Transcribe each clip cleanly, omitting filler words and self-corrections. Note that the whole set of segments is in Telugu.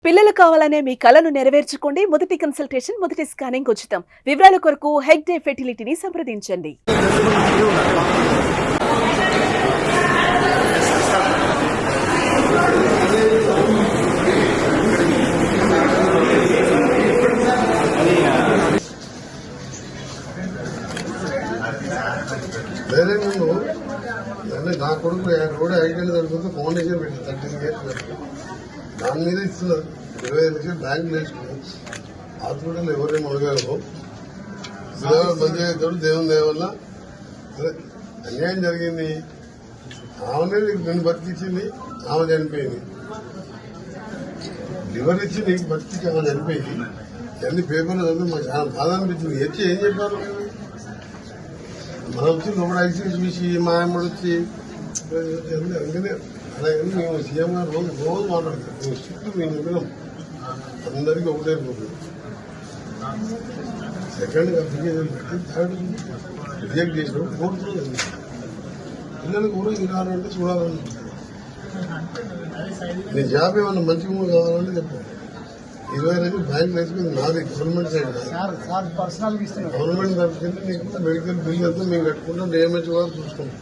పిల్లలు కావాలనే మీ కలను నెరవేర్చుకోండి. మొదటి కన్సల్టేషన్, మొదటి స్కానింగ్ ఉచితం. వివరాల కొరకు హెగ్డే ఫెర్టిలిటీని సంప్రదించండి. వేరే ముందు అంటే నా కొడుకు రోడ్ యాక్సిడెంట్ జరుగుతుంది ఫౌండేషన్ పెట్టి 13 years దాని మీద ఇస్తున్నారు 25 లక్షలు బ్యాంకులు వేసుకున్నాం. హాస్పిటల్ ఎవరేమో అడగారు మంచిగా అవుతాడు దేవుని దయ వల్ల. అదే అన్యాయం జరిగింది. ఆమెనే నేను బతికిచ్చింది, ఆమె చనిపోయింది. లివర్ ఇచ్చి నీకు బతికిచ్చి ఆమె చనిపోయింది. అన్ని పేపర్లు చదివి మాకు చాలా బాధ అనిపించింది. వచ్చి ఏం చెప్పారు? మనం వచ్చి లోపల ఐసీసీ చూసి మా అమ్మడు వచ్చి అందుకనే అలాగే మేము సీఎం గారు రోజు మాట్లాడతాం. మేము స్ట్రిక్ట్ మేము చెప్పినాం అందరికీ ఒకటే పోతుంది. సెకండ్ అప్లికేషన్ పెట్టి థర్డ్ రిజెక్ట్ చేసినప్పుడు ఫోర్త్ పిల్లలకు కూడా ఇంకా అంటే చూడాలని నీ జాబ్ ఏమన్నా మంచిగా కావాలంటే చెప్పాను. 20 బ్యాంక్ వేసుకుని నాది గవర్నమెంట్ సైడ్ గవర్నమెంట్ తరఫున నీకు మెడికల్ బిల్ అంతా మేము కట్టుకుంటాం. డిఎంహెచ్ కూడా చూసుకుంటాం.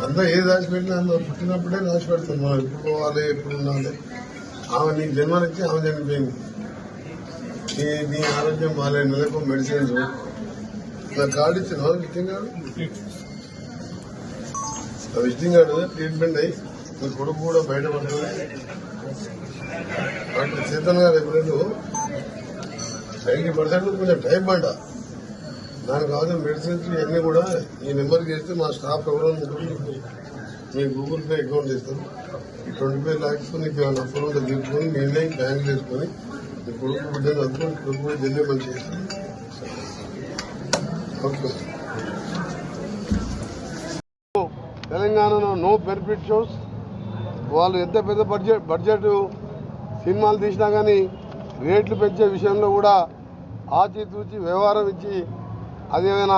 అంతా ఏ రాసి పెట్టినా అంత పుట్టినప్పుడే రాసి పెడతాం. మనం ఎప్పుడు పోవాలి, ఎప్పుడు ఉండాలి. ఆమె నీకు జన్మనిచ్చి ఆమె చనిపోయింది. నీ ఆరోగ్యం బాగాలేదు, నెలకు మెడిసిన్స్ నా కార్డు ఇచ్చిన visiting card visiting card treatment అయ్యి మీ కొడుకు కూడా బయటపడుతుంది. డాక్టర్ చేతన్ గారు ఎప్పుడూ 90% కొంచెం టైం పడ్డా దానికి కావాల్సిన మెడిసిన్స్ ఇవన్నీ కూడా ఈ నెంబర్కి చేస్తే మా స్టాఫ్ ఎవరో మీ గూగుల్ పే అకౌంట్ చేస్తారు. ఈ 25 lakhs నీకు అప్పుడు తీసుకొని నేనే బ్యాంక్ చేసుకొని మీ కొడుకు బిడ్డను అందుకొని కొడుకు కూడా జల్దీ మంచి చేస్తాను. ఓకే. తెలంగాణలో నో బెనిఫిట్ షోస్. వాళ్ళు ఎంత పెద్ద బడ్జెట్ సినిమాలు తీసినా కానీ రేట్లు పెంచే విషయంలో కూడా ఆచితూచి వ్యవహారం ఇచ్చి అదేమైనా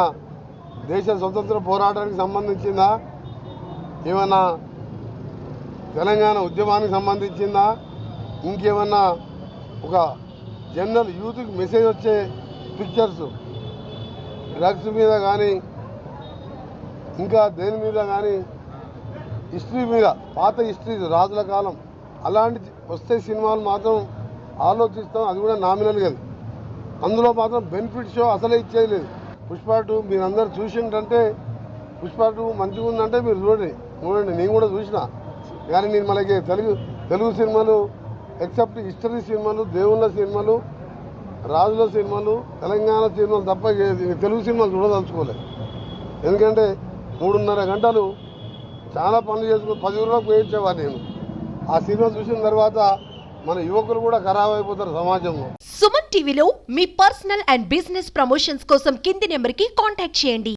దేశ స్వతంత్ర పోరాటానికి సంబంధించిందా, ఏమైనా తెలంగాణ ఉద్యమానికి సంబంధించిందా, ఇంకేమన్నా ఒక జనరల్ యూత్కి మెసేజ్ వచ్చే పిక్చర్స్ డ్రగ్స్ మీద కానీ ఇంకా దేని మీద కానీ హిస్టరీ మీద పాత హిస్టరీ రాజుల కాలం అలాంటి వస్తే సినిమాలు మాత్రం ఆలోచిస్తాం. అది కూడా నామినల్ కదా. అందులో మాత్రం బెనిఫిట్ షో అసలే ఇచ్చేది లేదు. పుష్ప 2 మీరందరూ చూసిండంటే పుష్ప 2 మంచిగా ఉందంటే మీరు చూడండి. నేను కూడా చూసిన. కానీ నేను మనకి తెలుగు సినిమాలు ఎక్సెప్ట్ హిస్టరీ సినిమాలు, దేవుళ్ళ సినిమాలు, రాజుల సినిమాలు, తెలంగాణ సినిమాలు తప్ప తెలుగు సినిమాలు చూడదలుచుకోలేదు. ఎందుకంటే 3.5 గంటలు చాలా పనులు చేసుకుని 10 ఊళ్ళకి వేయించేవారు. నేను ఆ సినిమా చూసిన తర్వాత మన యువకులు కూడా ఖరాబ్ అయిపోతారు సమాజంలో. సుమన్ టీవీలో మీ పర్సనల్ అండ్ బిజినెస్ ప్రమోషన్స్ కోసం కింది నెంబర్కి కాంటాక్ట్ చేయండి.